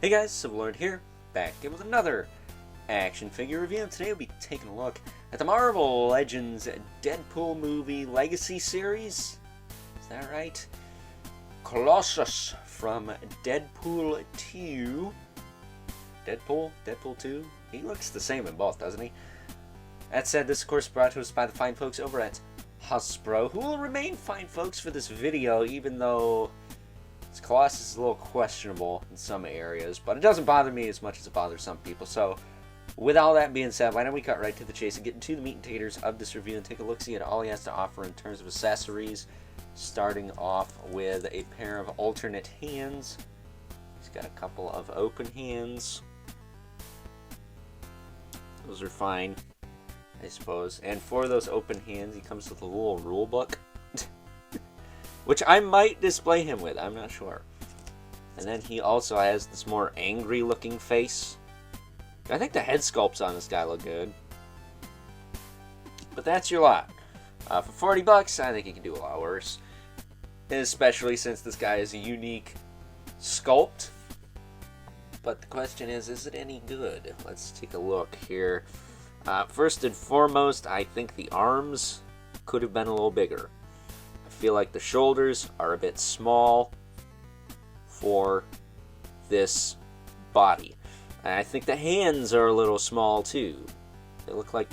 Hey guys, Civilord here, back again with another action figure review, and today we'll be taking a look at the Marvel Legends Deadpool movie Legacy series. Is that right? Colossus from Deadpool 2. Deadpool 2? He looks the same in both, doesn't he? That said, this of course brought to us by the fine folks over at Hasbro, who will remain fine folks for this video, even though Colossus is a little questionable in some areas, but it doesn't bother me as much as it bothers some people. So, with all that being said, why don't we cut right to the chase and get into the meat and taters of this review and take a look-see at all he has to offer in terms of accessories, starting off with a pair of alternate hands. He's got a couple of open hands. Those are fine, I suppose. And for those open hands, he comes with a little rule book, which I might display him with, I'm not sure. And then he also has this more angry looking face. I think the head sculpts on this guy look good. But that's your lot. For 40 bucks, I think you can do a lot worse. Especially since this guy is a unique sculpt. But the question is it any good? Let's take a look here. First and foremost, I think the arms could have been a little bigger. I feel like the shoulders are a bit small for this body. And I think the hands are a little small too. They look like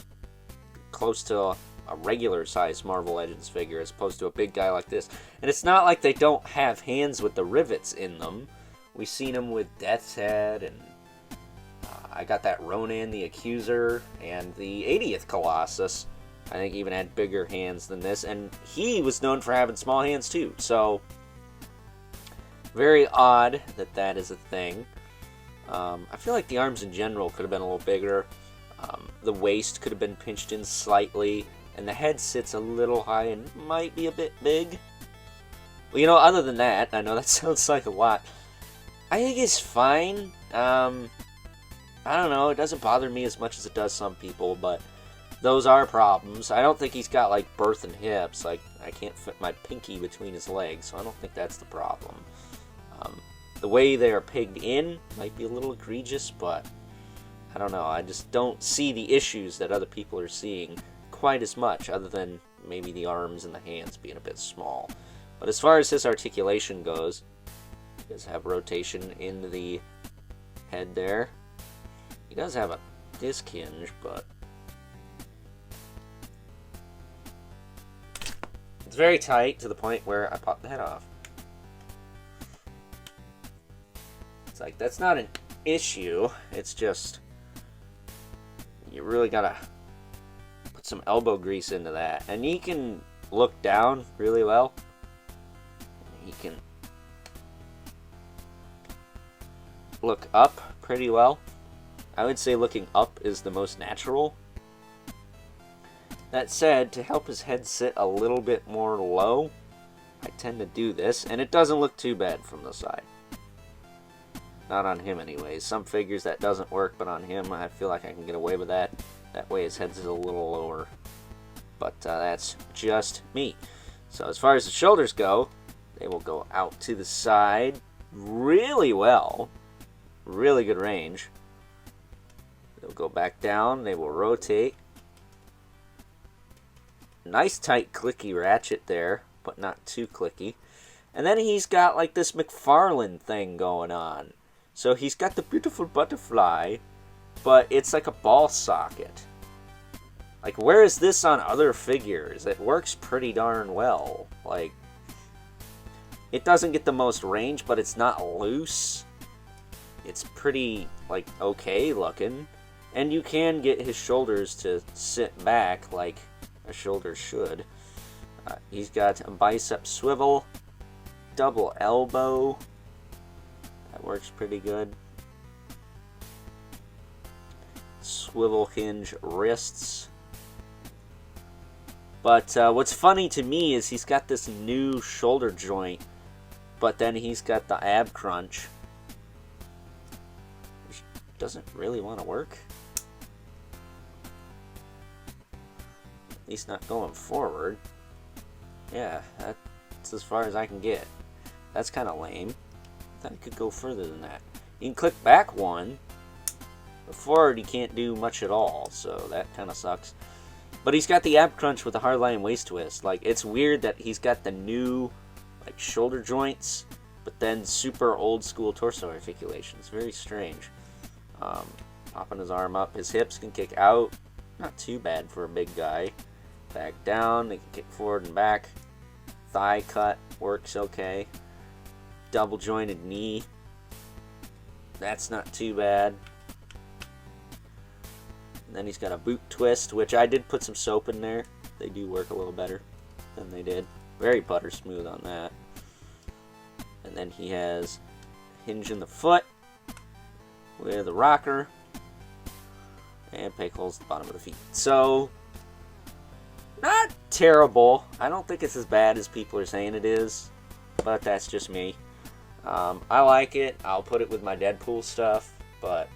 close to a regular size Marvel Legends figure as opposed to a big guy like this. And it's not like they don't have hands with the rivets in them. We've seen them with Death's Head, and I got that Ronan the Accuser, and the 80th Colossus. I think even had bigger hands than this, and he was known for having small hands too, so very odd that that is a thing. I feel like the arms in general could have been a little bigger. The waist could have been pinched in slightly, and the head sits a little high and might be a bit big. Well, you know, other than that, I know that sounds like a lot. I think it's fine. I don't know, it doesn't bother me as much as it does some people, but those are problems. I don't think he's got, like, birth and hips. Like, I can't fit my pinky between his legs, so I don't think that's the problem. The way they're pegged in might be a little egregious, but I don't know. I just don't see the issues that other people are seeing quite as much, other than maybe the arms and the hands being a bit small. But as far as his articulation goes, he does have rotation in the head there. He does have a disc hinge, but it's very tight to the point where I popped the head off. It's like, that's not an issue. It's just, you really gotta put some elbow grease into that. And he can look down really well. He can look up pretty well. I would say looking up is the most natural. That said, to help his head sit a little bit more low, I tend to do this, and it doesn't look too bad from the side. Not on him anyways. Some figures that doesn't work, but on him I feel like I can get away with that. That way his head's a little lower. But that's just me. So as far as the shoulders go, they will go out to the side really well. Really good range. They'll go back down, they will rotate. Nice tight clicky ratchet there, but not too clicky. And then he's got like this McFarlane thing going on. So he's got the beautiful butterfly, but it's like a ball socket. Like, where is this on other figures? It works pretty darn well. Like, it doesn't get the most range, but it's not loose. It's pretty, like, okay looking. And you can get his shoulders to sit back like a shoulder should. He's got a bicep swivel, double elbow. That works pretty good. Swivel hinge wrists. But what's funny to me is he's got this new shoulder joint, but then he's got the ab crunch, which doesn't really want to work. At least not going forward. Yeah, that's as far as I can get. That's kind of lame. I thought it could go further than that. You can click back one, but forward he can't do much at all, so that kind of sucks. But he's got the ab crunch with the hardline waist twist. Like, it's weird that he's got the new, like, shoulder joints, but then super old school torso articulation. It's very strange. Popping his arm up, his hips can kick out. Not too bad for a big guy. Back down, they can kick forward and back. Thigh cut works okay. Double jointed knee. That's not too bad. And then he's got a boot twist, which I did put some soap in there. They do work a little better than they did. Very putter smooth on that. And then he has a hinge in the foot with a rocker. And peg holes at the bottom of the feet. So, not terrible. I don't think it's as bad as people are saying it is. But that's just me. I like it. I'll put it with my Deadpool stuff. But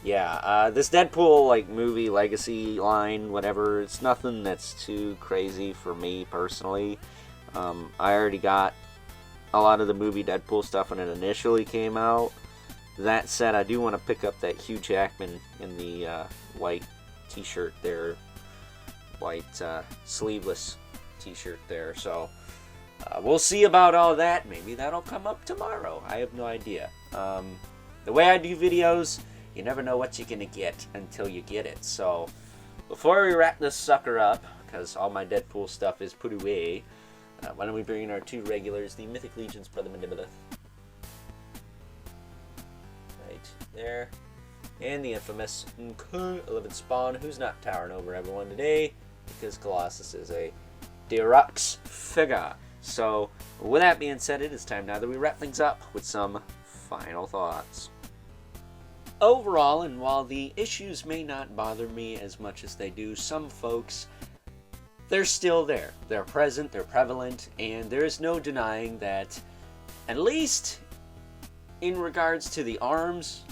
yeah, this Deadpool like movie legacy line, whatever, it's nothing that's too crazy for me personally. I already got a lot of the movie Deadpool stuff when it initially came out. That said, I do want to pick up that Hugh Jackman in the white t-shirt there, white sleeveless t-shirt there. So we'll see about all that. Maybe that'll come up tomorrow. I have no idea. The way I do videos, you never know what you're going to get until you get it. So, before we wrap this sucker up, because all my Deadpool stuff is put away, why don't we bring in our two regulars, the Mythic Legion's Brother Mandibilith. Right there. And the infamous 11 Spawn, who's not towering over everyone today, because Colossus is a deluxe figure. So, with that being said, it is time now that we wrap things up with some final thoughts. Overall, and while the issues may not bother me as much as they do some folks, they're still there. They're present, they're prevalent, and there is no denying that, at least in regards to the arms,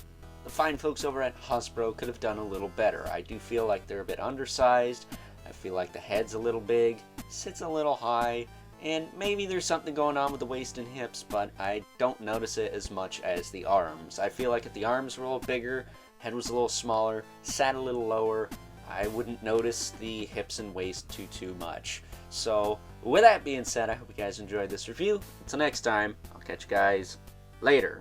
the fine folks over at Hasbro could have done a little better. I do feel like they're a bit undersized. I feel like the head's a little big, sits a little high, and maybe there's something going on with the waist and hips, but I don't notice it as much as the arms. I feel like if the arms were a little bigger, head was a little smaller, sat a little lower, I wouldn't notice the hips and waist too much. So, with that being said, I hope you guys enjoyed this review. Until next time, I'll catch you guys later.